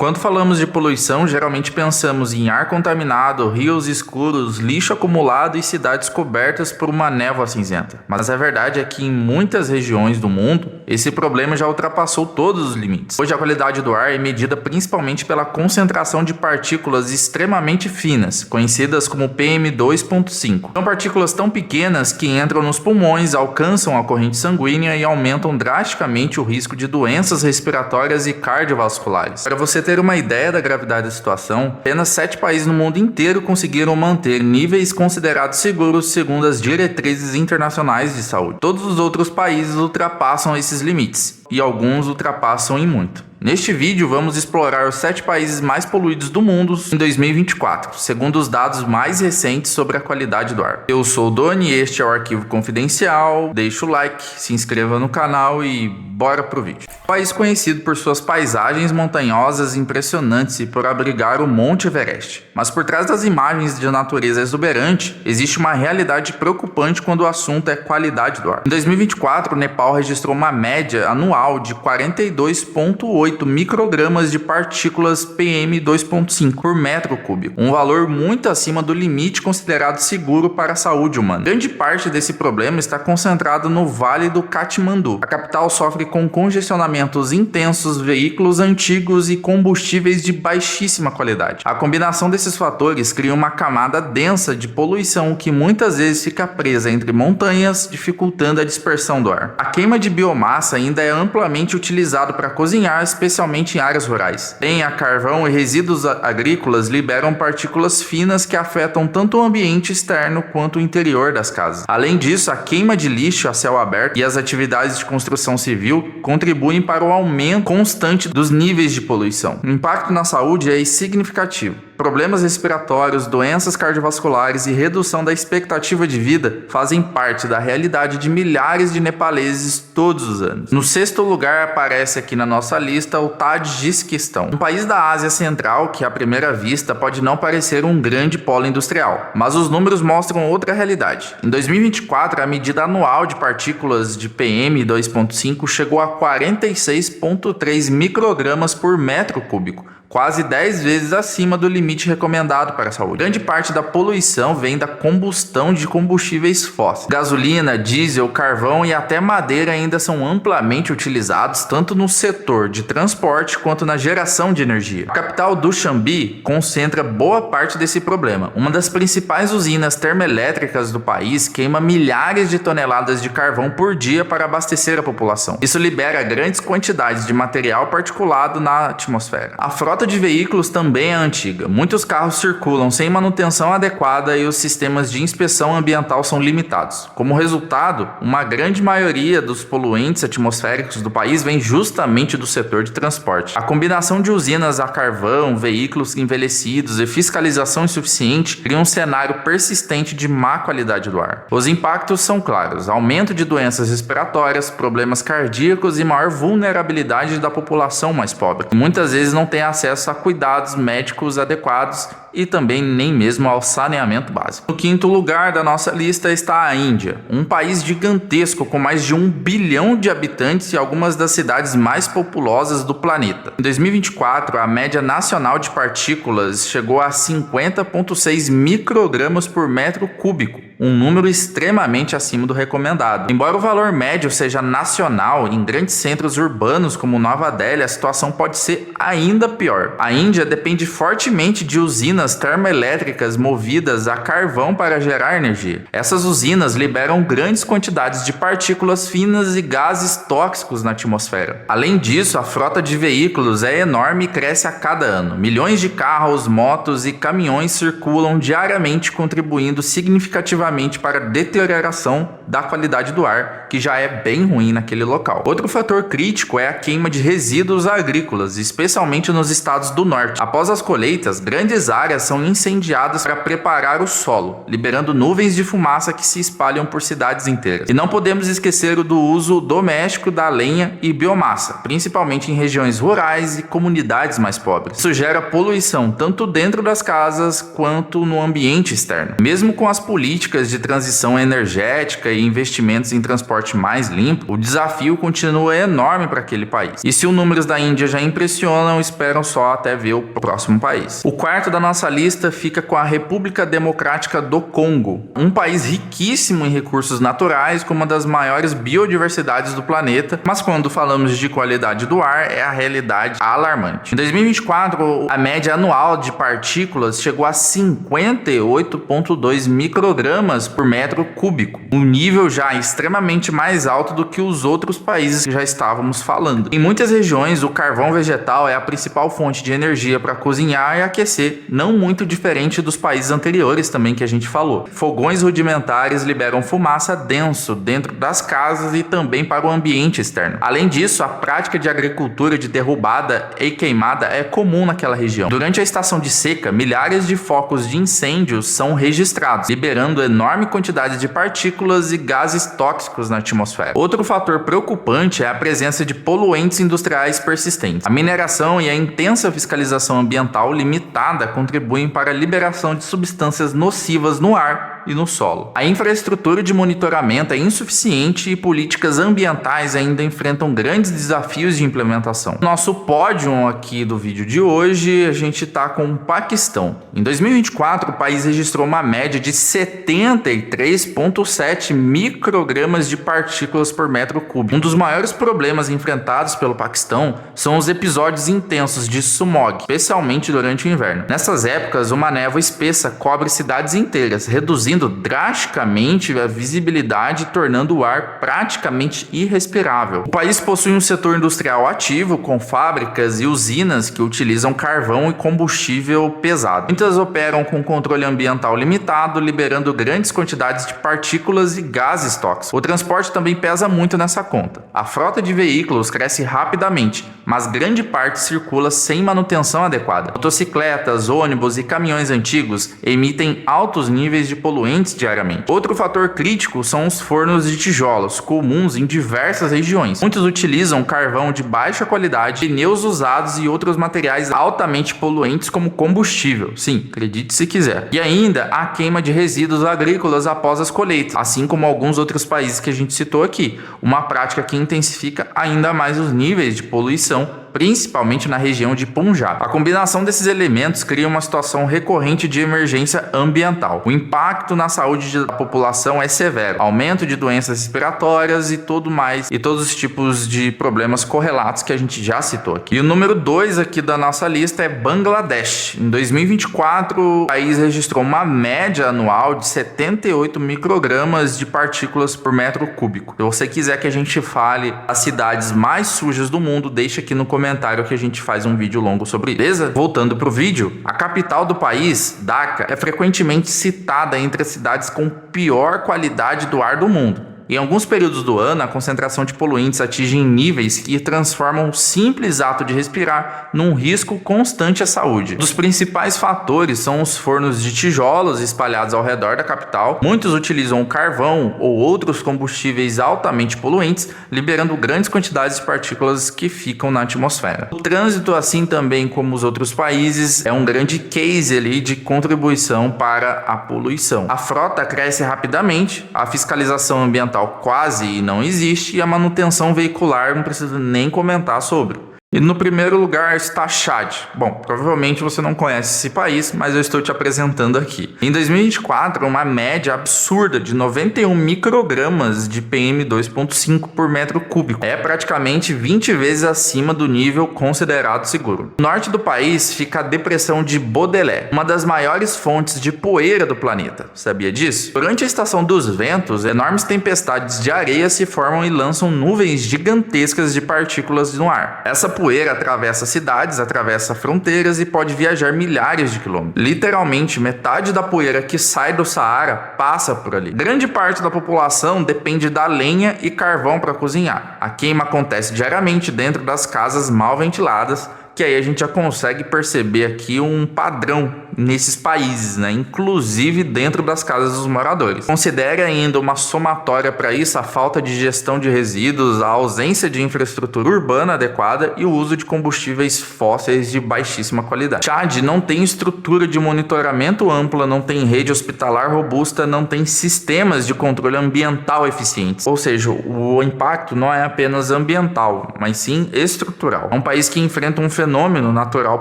Quando falamos de poluição, geralmente pensamos em ar contaminado, rios escuros, lixo acumulado e cidades cobertas por uma névoa cinzenta. Mas a verdade é que em muitas regiões do mundo, esse problema já ultrapassou todos os limites. Hoje a qualidade do ar é medida principalmente pela concentração de partículas extremamente finas, conhecidas como PM2.5. São partículas tão pequenas que entram nos pulmões, alcançam a corrente sanguínea e aumentam drasticamente o risco de doenças respiratórias e cardiovasculares. Para você ter uma ideia da gravidade da situação, apenas 7 países no mundo inteiro conseguiram manter níveis considerados seguros segundo as diretrizes internacionais de saúde. Todos os outros países ultrapassam esses limites, e alguns ultrapassam em muito. Neste vídeo, vamos explorar os 7 países mais poluídos do mundo em 2024, segundo os dados mais recentes sobre a qualidade do ar. Eu sou o Doni e este é o Arquivo Confidencial. Deixa o like, se inscreva no canal e bora pro vídeo. País conhecido por suas paisagens montanhosas impressionantes e por abrigar o Monte Everest. Mas por trás das imagens de natureza exuberante, existe uma realidade preocupante quando o assunto é qualidade do ar. Em 2024, o Nepal registrou uma média anual de 42,8 microgramas de partículas PM2.5 por metro cúbico, um valor muito acima do limite considerado seguro para a saúde humana. Grande parte desse problema está concentrado no Vale do Katmandu. A capital sofre com congestionamentos intensos, veículos antigos e combustíveis de baixíssima qualidade. A combinação desses fatores cria uma camada densa de poluição que muitas vezes fica presa entre montanhas, dificultando a dispersão do ar. A queima de biomassa ainda é amplamente utilizado para cozinhar, especialmente em áreas rurais. Lenha, carvão e resíduos agrícolas liberam partículas finas que afetam tanto o ambiente externo quanto o interior das casas. Além disso, a queima de lixo a céu aberto e as atividades de construção civil contribuem para o aumento constante dos níveis de poluição. O impacto na saúde é significativo. Problemas respiratórios, doenças cardiovasculares e redução da expectativa de vida fazem parte da realidade de milhares de nepaleses todos os anos. No 6º lugar aparece aqui na nossa lista o Tajiquistão, um país da Ásia Central que à primeira vista pode não parecer um grande polo industrial, mas os números mostram outra realidade. Em 2024, a medida anual de partículas de PM2.5 chegou a 46,3 microgramas por metro cúbico, quase 10 vezes acima do limite recomendado para a saúde. Grande parte da poluição vem da combustão de combustíveis fósseis. Gasolina, diesel, carvão e até madeira ainda são amplamente utilizados tanto no setor de transporte quanto na geração de energia. A capital Dushanbe concentra boa parte desse problema. Uma das principais usinas termoelétricas do país queima milhares de toneladas de carvão por dia para abastecer a população. Isso libera grandes quantidades de material particulado na atmosfera. A frota de veículos também é antiga. Muitos carros circulam sem manutenção adequada e os sistemas de inspeção ambiental são limitados. Como resultado, uma grande maioria dos poluentes atmosféricos do país vem justamente do setor de transporte. A combinação de usinas a carvão, veículos envelhecidos e fiscalização insuficiente cria um cenário persistente de má qualidade do ar. Os impactos são claros: aumento de doenças respiratórias, problemas cardíacos e maior vulnerabilidade da população mais pobre, que muitas vezes não tem acesso a cuidados médicos adequados e também nem mesmo ao saneamento básico. No 5º lugar da nossa lista está a Índia, um país gigantesco com mais de 1 bilhão de habitantes e algumas das cidades mais populosas do planeta. Em 2024, a média nacional de partículas chegou a 50,6 microgramas por metro cúbico, um número extremamente acima do recomendado. Embora o valor médio seja nacional, em grandes centros urbanos como Nova Delhi, a situação pode ser ainda pior. A Índia depende fortemente de usinas termoelétricas movidas a carvão para gerar energia. Essas usinas liberam grandes quantidades de partículas finas e gases tóxicos na atmosfera. Além disso, a frota de veículos é enorme e cresce a cada ano. Milhões de carros, motos e caminhões circulam diariamente, contribuindo significativamente para a deterioração da qualidade do ar, que já é bem ruim naquele local. Outro fator crítico é a queima de resíduos agrícolas, especialmente nos estados do norte. Após as colheitas, grandes áreas áreas são incendiadas para preparar o solo, liberando nuvens de fumaça que se espalham por cidades inteiras. E não podemos esquecer do uso doméstico da lenha e biomassa, principalmente em regiões rurais e comunidades mais pobres. Isso gera poluição tanto dentro das casas quanto no ambiente externo. Mesmo com as políticas de transição energética e investimentos em transporte mais limpo, o desafio continua enorme para aquele país. E se os números da Índia já impressionam, esperam só até ver o próximo país. O quarto da nossa lista fica com a República Democrática do Congo, um país riquíssimo em recursos naturais, com uma das maiores biodiversidades do planeta, mas quando falamos de qualidade do ar, é a realidade alarmante. Em 2024, a média anual de partículas chegou a 58,2 microgramas por metro cúbico, um nível já extremamente mais alto do que os outros países que já estávamos falando. Em muitas regiões, o carvão vegetal é a principal fonte de energia para cozinhar e aquecer, não muito diferente dos países anteriores também que a gente falou. Fogões rudimentares liberam fumaça denso dentro das casas e também para o ambiente externo. Além disso, a prática de agricultura de derrubada e queimada é comum naquela região. Durante a estação de seca, milhares de focos de incêndios são registrados, liberando enorme quantidade de partículas e gases tóxicos na atmosfera. Outro fator preocupante é a presença de poluentes industriais persistentes. A mineração e a intensa fiscalização ambiental limitada contribuem para a liberação de substâncias nocivas no ar e no solo. A infraestrutura de monitoramento é insuficiente e políticas ambientais ainda enfrentam grandes desafios de implementação. Nosso pódio aqui do vídeo de hoje, a gente está com o Paquistão. Em 2024, o país registrou uma média de 73,7 microgramas de partículas por metro cúbico. Um dos maiores problemas enfrentados pelo Paquistão são os episódios intensos de smog, especialmente durante o inverno. Nessas épocas, uma névoa espessa cobre cidades inteiras, reduzindo drasticamente a visibilidade e tornando o ar praticamente irrespirável. O país possui um setor industrial ativo, com fábricas e usinas que utilizam carvão e combustível pesado. Muitas operam com controle ambiental limitado, liberando grandes quantidades de partículas e gases tóxicos. O transporte também pesa muito nessa conta. A frota de veículos cresce rapidamente, mas grande parte circula sem manutenção adequada. Motocicletas, ônibus e caminhões antigos emitem altos níveis de poluentes diariamente. Outro fator crítico são os fornos de tijolos, comuns em diversas regiões. Muitos utilizam carvão de baixa qualidade, pneus usados e outros materiais altamente poluentes como combustível. Sim, acredite se quiser. E ainda a queima de resíduos agrícolas após as colheitas, assim como alguns outros países que a gente citou aqui. Uma prática que intensifica ainda mais os níveis de poluição, principalmente na região de Punjab. A combinação desses elementos cria uma situação recorrente de emergência ambiental. O impacto na saúde da população é severo, aumento de doenças respiratórias e todos os tipos de problemas correlatos que a gente já citou aqui. E o número 2 aqui da nossa lista é Bangladesh. Em 2024, o país registrou uma média anual de 78 microgramas de partículas por metro cúbico. Se você quiser que a gente fale as cidades mais sujas do mundo, deixa aqui no comentário que a gente faz um vídeo longo sobre isso. Beleza? Voltando pro vídeo, a capital do país, Dhaka, é frequentemente citada entre as cidades com pior qualidade do ar do mundo. Em alguns períodos do ano, a concentração de poluentes atinge níveis que transformam o simples ato de respirar num risco constante à saúde. Um dos principais fatores são os fornos de tijolos espalhados ao redor da capital. Muitos utilizam carvão ou outros combustíveis altamente poluentes, liberando grandes quantidades de partículas que ficam na atmosfera. O trânsito, assim também como os outros países, é um grande case ali de contribuição para a poluição. A frota cresce rapidamente, a fiscalização ambiental quase não existe e a manutenção veicular não precisa nem comentar sobre. E no primeiro lugar está Chad. Bom, provavelmente você não conhece esse país, mas eu estou te apresentando aqui. Em 2024, uma média absurda de 91 microgramas de PM2.5 por metro cúbico. É praticamente 20 vezes acima do nível considerado seguro. No norte do país fica a depressão de Baudelaire, uma das maiores fontes de poeira do planeta. Sabia disso? Durante a estação dos ventos, enormes tempestades de areia se formam e lançam nuvens gigantescas de partículas no ar. Essa poeira atravessa cidades, atravessa fronteiras e pode viajar milhares de quilômetros. Literalmente, metade da poeira que sai do Saara passa por ali. Grande parte da população depende da lenha e carvão para cozinhar. A queima acontece diariamente dentro das casas mal ventiladas, que aí a gente já consegue perceber aqui um padrão nesses países, né? Inclusive dentro das casas dos moradores. Considere ainda uma somatória para isso a falta de gestão de resíduos, a ausência de infraestrutura urbana adequada e o uso de combustíveis fósseis de baixíssima qualidade. Chad não tem estrutura de monitoramento ampla, não tem rede hospitalar robusta, não tem sistemas de controle ambiental eficientes. Ou seja, o impacto não é apenas ambiental, mas sim estrutural. É um país que enfrenta um fenômeno natural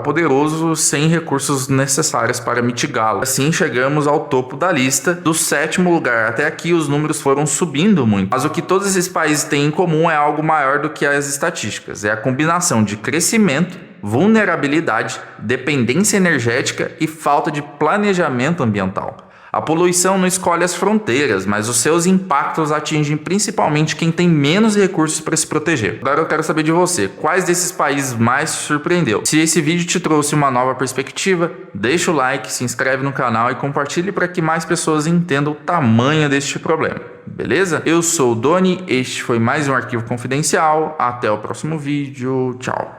poderoso sem recursos necessários para mitigá-lo. Assim chegamos ao topo da lista, do 7º lugar. Até aqui os números foram subindo muito. Mas o que todos esses países têm em comum é algo maior do que as estatísticas. É a combinação de crescimento, vulnerabilidade, dependência energética e falta de planejamento ambiental. A poluição não escolhe as fronteiras, mas os seus impactos atingem principalmente quem tem menos recursos para se proteger. Agora eu quero saber de você, quais desses países mais te surpreendeu? Se esse vídeo te trouxe uma nova perspectiva, deixa o like, se inscreve no canal e compartilhe para que mais pessoas entendam o tamanho deste problema. Beleza? Eu sou o Doni, este foi mais um Arquivo Confidencial, até o próximo vídeo, tchau.